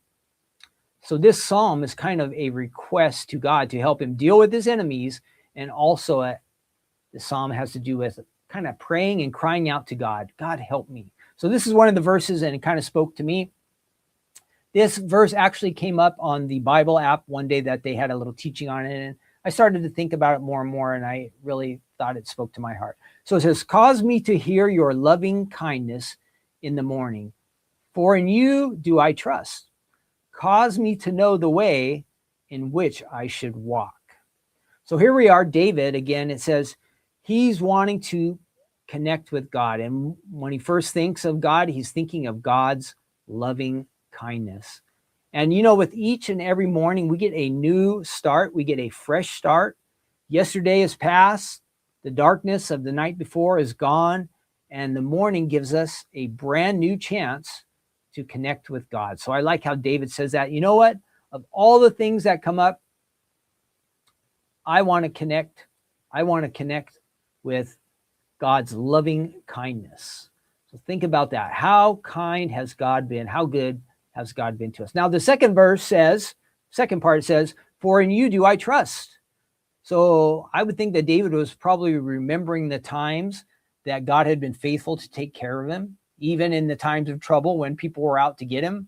So this psalm is kind of a request to God to help him deal with his enemies. And also the psalm has to do with kind of praying and crying out to God. God, help me. So this is one of the verses, and it kind of spoke to me. This verse actually came up on the Bible app one day that they had a little teaching on it. And I started to think about it more and more, and I really thought it spoke to my heart. So it says, cause me to hear your loving kindness in the morning, for in you do I trust. Cause me to know the way in which I should walk. So here we are, David, again, it says he's wanting to connect with God. And when he first thinks of God, he's thinking of God's loving kindness. And with each and every morning, we get a new start. We get a fresh start. Yesterday is past. The darkness of the night before is gone. And the morning gives us a brand new chance to connect with God. So I like how David says that. You know what? Of all the things that come up, I want to connect. I want to connect with God's loving kindness. So think about that. How kind has God been? How good has God been to us? Now, the second part says, for in you do I trust. So I would think that David was probably remembering the times that God had been faithful to take care of him, even in the times of trouble when people were out to get him,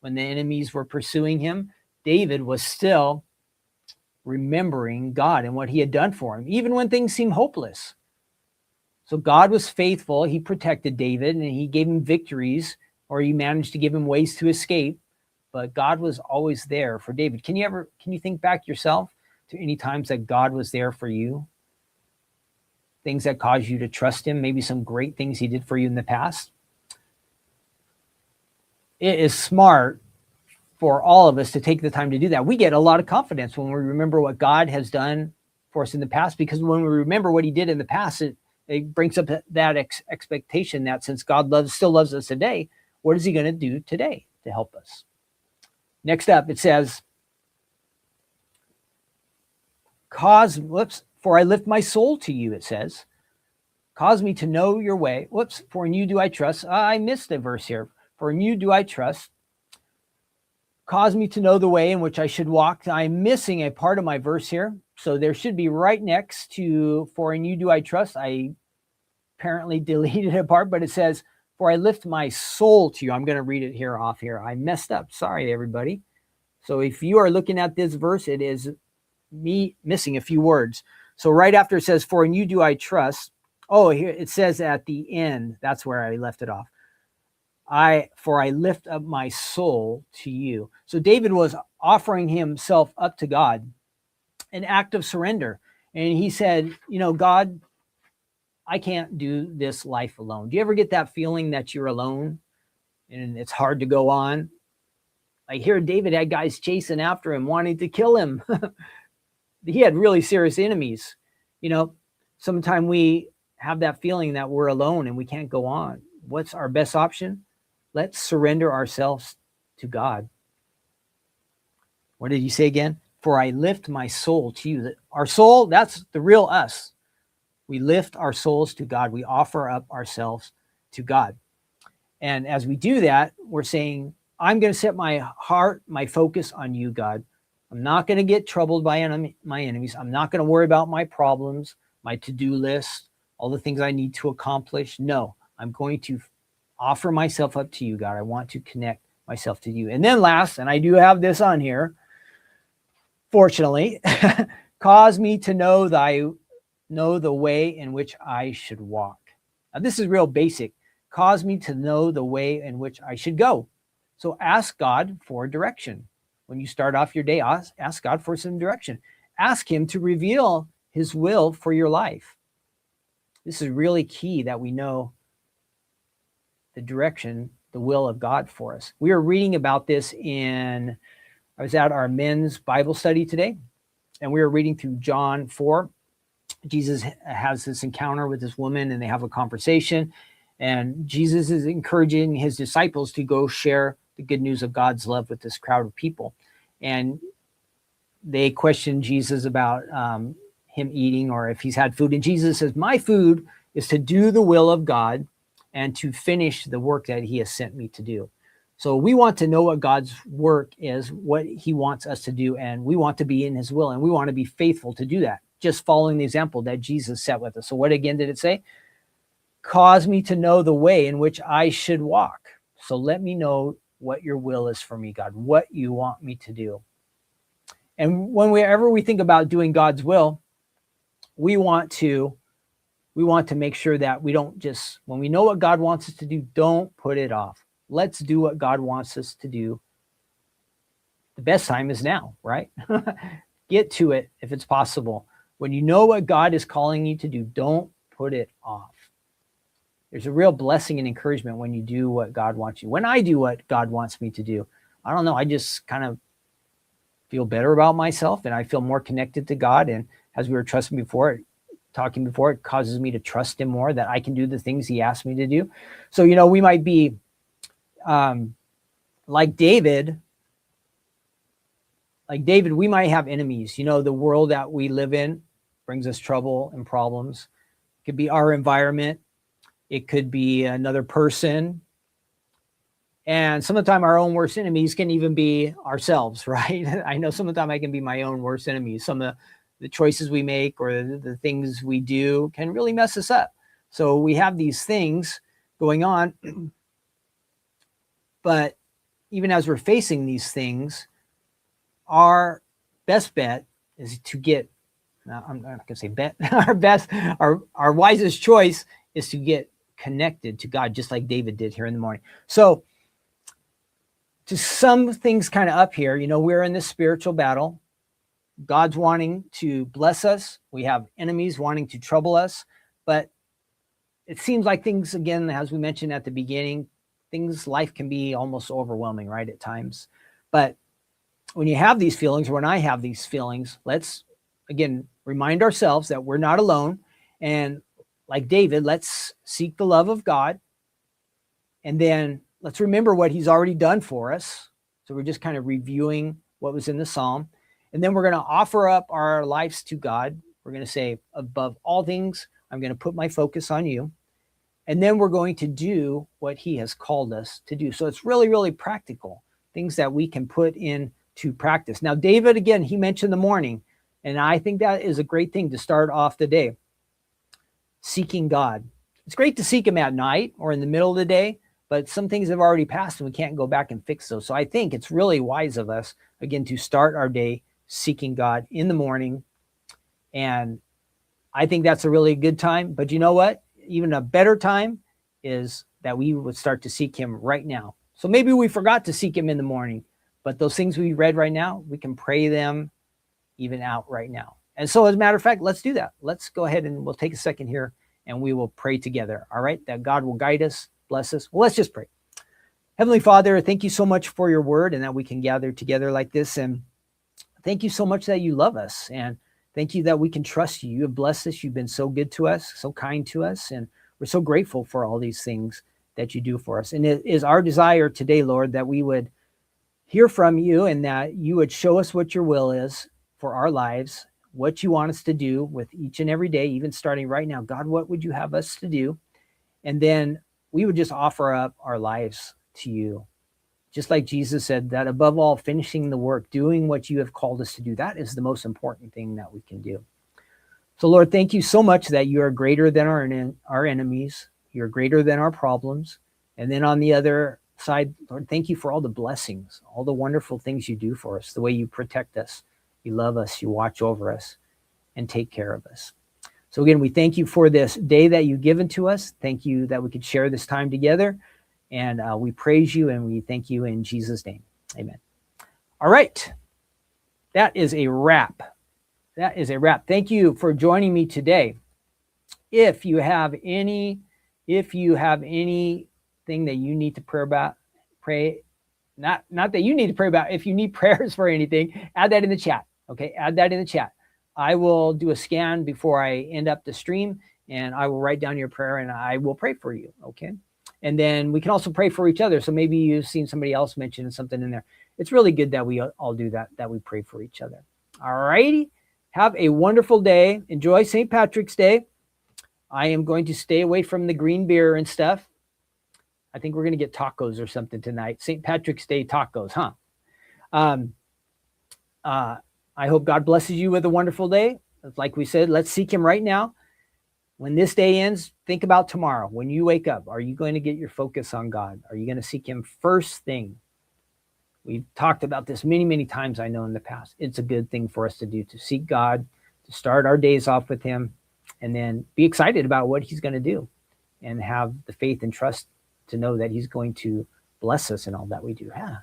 when the enemies were pursuing him. David was still remembering God and what he had done for him, even when things seemed hopeless. So God was faithful. He protected David, and he gave him victories, or he managed to give him ways to escape. But God was always there for David. Can you think back yourself to any times that God was there for you? Things that caused you to trust him, maybe some great things he did for you in the past. It is smart for all of us to take the time to do that. We get a lot of confidence when we remember what God has done for us in the past, because when we remember what he did in the past, it brings up that expectation that since God still loves us today, what is he going to do today to help us? Next up, it says, for I lift my soul to you, it says. Cause me to know your way. For in you do I trust. I missed a verse here. For in you do I trust. Cause me to know the way in which I should walk. I'm missing a part of my verse here. So there should be right next to, for in you do I trust. I apparently deleted a part, but it says, for I lift my soul to you. I'm going to read it here off here. I messed up. Sorry, everybody. So if you are looking at this verse, it is me missing a few words. So right after it says, for in you do I trust. Oh, here it says at the end. That's where I left it off. For I lift up my soul to you. So David was offering himself up to God, an act of surrender. And he said, God, I can't do this life alone. Do you ever get that feeling that you're alone and it's hard to go on? I hear David had guys chasing after him, wanting to kill him. He had really serious enemies. Sometimes we have that feeling that we're alone and we can't go on. What's our best option? Let's surrender ourselves to God. What did you say again? For I lift my soul to you. Our soul, that's the real us. We lift our souls to God. We offer up ourselves to God. And as we do that, we're saying, I'm going to set my heart, my focus on you, God. I'm not going to get troubled by my enemies. I'm not going to worry about my problems, my to-do list, all the things I need to accomplish. No, I'm going to offer myself up to you, God. I want to connect myself to you. And then last, and I do have this on here, fortunately, cause me to know the way in which I should walk. Now, this is real basic. Cause me to know the way in which I should go. So ask God for direction. When you start off your day, ask God for some direction. Ask him to reveal his will for your life. This is really key that we know the direction, the will of God for us. We were reading about this I was at our men's Bible study today, and we were reading through John 4. Jesus has this encounter with this woman, and they have a conversation, and Jesus is encouraging his disciples to go share the good news of God's love with this crowd of people. And they question Jesus about him eating or if he's had food. And Jesus says, my food is to do the will of God and to finish the work that he has sent me to do. So we want to know what God's work is, what he wants us to do, and we want to be in his will, and we want to be faithful to do that, just following the example that Jesus set with us. So what again did it say? Cause me to know the way in which I should walk. So let me know what your will is for me, God, what you want me to do. And whenever we think about doing God's will, we want to make sure that we don't just, when we know what God wants us to do, don't put it off. Let's do what God wants us to do. The best time is now, right? Get to it if it's possible. When you know what God is calling you to do, don't put it off. There's a real blessing and encouragement when you do what God wants you. When I do what God wants me to do, I don't know, I just kind of feel better about myself and I feel more connected to God. And as we were talking before, it causes me to trust him more, that I can do the things he asked me to do. So, we might be like David, we might have enemies. The world that we live in brings us trouble and problems. It could be our environment. It could be another person. And some of the time our own worst enemies can even be ourselves, right? I know some of the time I can be my own worst enemies. Some of the choices we make or the things we do can really mess us up. So we have these things going on. But even as we're facing these things, our best bet is to get, I'm not going to say bet, our wisest choice is to get connected to God, just like David did here in the morning. So to sum things kind of up here, we're in this spiritual battle. God's wanting to bless us. We have enemies wanting to trouble us, but it seems like things, again, as we mentioned at the beginning, life can be almost overwhelming, right, at times. But when you have these feelings, when I have these feelings, let's, again, remind ourselves that we're not alone. And like David, let's seek the love of God. And then let's remember what he's already done for us. So we're just kind of reviewing what was in the Psalm. And then we're going to offer up our lives to God. We're going to say, above all things, I'm going to put my focus on you. And then we're going to do what he has called us to do. So it's really, really practical, things that we can put into practice. Now, David, again, he mentioned the morning, and I think that is a great thing to start off the day, seeking God. It's great to seek him at night or in the middle of the day, but some things have already passed and we can't go back and fix those. So I think it's really wise of us, again, to start our day seeking God in the morning. And I think that's a really good time. But you know what? Even a better time is that we would start to seek him right now. So maybe we forgot to seek him in the morning, but those things we read right now, we can pray them even out right now. And so as a matter of fact, let's do that. Let's go ahead and we'll take a second here and we will pray together. All right. That God will guide us, bless us. Well, let's just pray. Heavenly Father, thank you so much for your word and that we can gather together like this. And thank you so much that you love us. And thank you that we can trust you. You have blessed us. You've been so good to us, so kind to us. And we're so grateful for all these things that you do for us. And it is our desire today, Lord, that we would hear from you and that you would show us what your will is for our lives, what you want us to do with each and every day, even starting right now. God, what would you have us to do? And then we would just offer up our lives to you. Just like Jesus said, that above all, finishing the work, doing what you have called us to do, that is the most important thing that we can do. So Lord, thank you so much that you are greater than our enemies. You're greater than our problems. And then on the other side, Lord, thank you for all the blessings, all the wonderful things you do for us, the way you protect us, you love us, you watch over us, and take care of us. So again, we thank you for this day that you've given to us. Thank you that we could share this time together. And we praise you and we thank you in Jesus' name. Amen. All right. That is a wrap. That is a wrap. Thank you for joining me today. If you have anything that you need to pray, not that you need to pray about, if you need prayers for anything, add that in the chat. Okay. Add that in the chat. I will do a scan before I end up the stream and I will write down your prayer and I will pray for you. Okay. And then we can also pray for each other. So maybe you've seen somebody else mention something in there. It's really good that we all do that we pray for each other. All righty. Have a wonderful day. Enjoy St. Patrick's Day. I am going to stay away from the green beer and stuff. I think we're going to get tacos or something tonight. St. Patrick's Day tacos, huh? I hope God blesses you with a wonderful day. Like we said, let's seek him right now. When this day ends, think about tomorrow. When you wake up, are you going to get your focus on God? Are you going to seek him first thing? We've talked about this many, many times, I know, in the past. It's a good thing for us to do, to seek God, to start our days off with him, and then be excited about what he's going to do and have the faith and trust to know that he's going to bless us in all that we do. Yeah.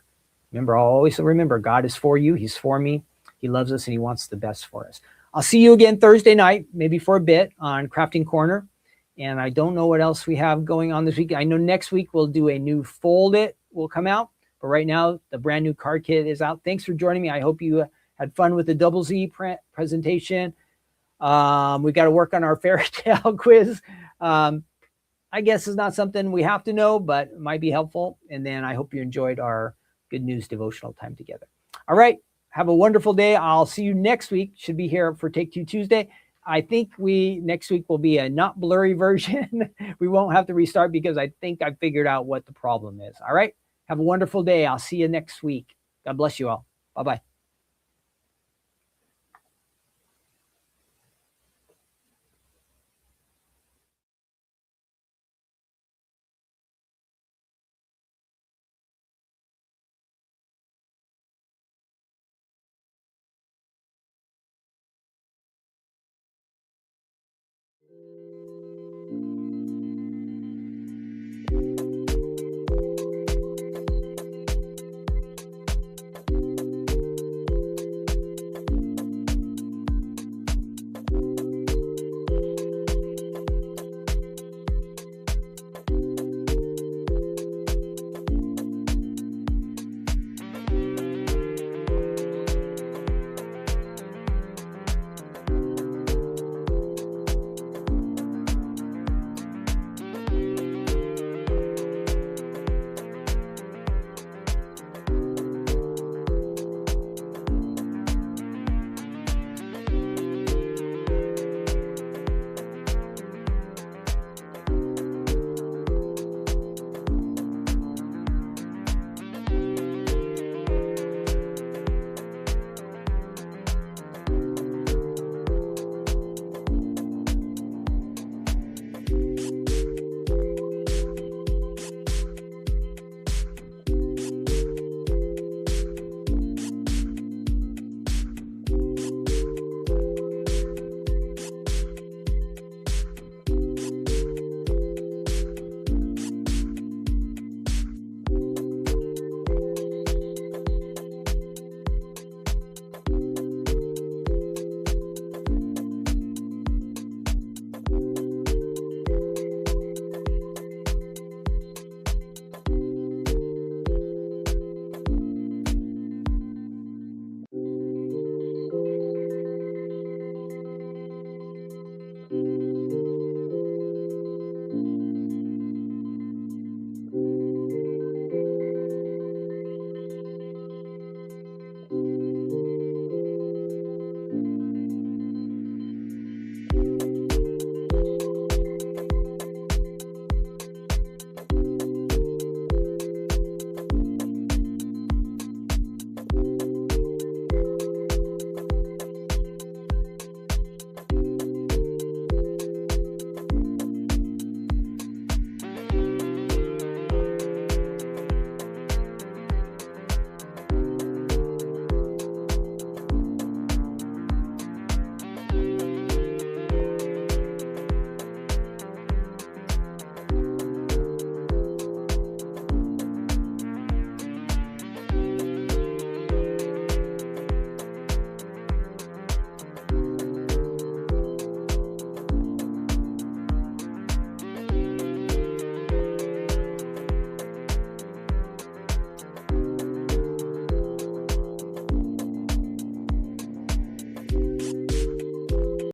Always remember, God is for you. He's for me. He loves us and he wants the best for us. I'll see you again Thursday night, maybe for a bit on Crafting Corner. And I don't know what else we have going on this week. I know next week we'll do a new Fold It will come out. But right now, the brand new card kit is out. Thanks for joining me. I hope you had fun with the Double Z presentation. We got to work on our fairy tale quiz. I guess it's not something we have to know, but it might be helpful. And then I hope you enjoyed our good news devotional time together. All right. Have a wonderful day. I'll see you next week. Should be here for Take Two Tuesday. I think next week will be a not blurry version. We won't have to restart because I think I figured out what the problem is. All right. Have a wonderful day. I'll see you next week. God bless you all. Bye-bye.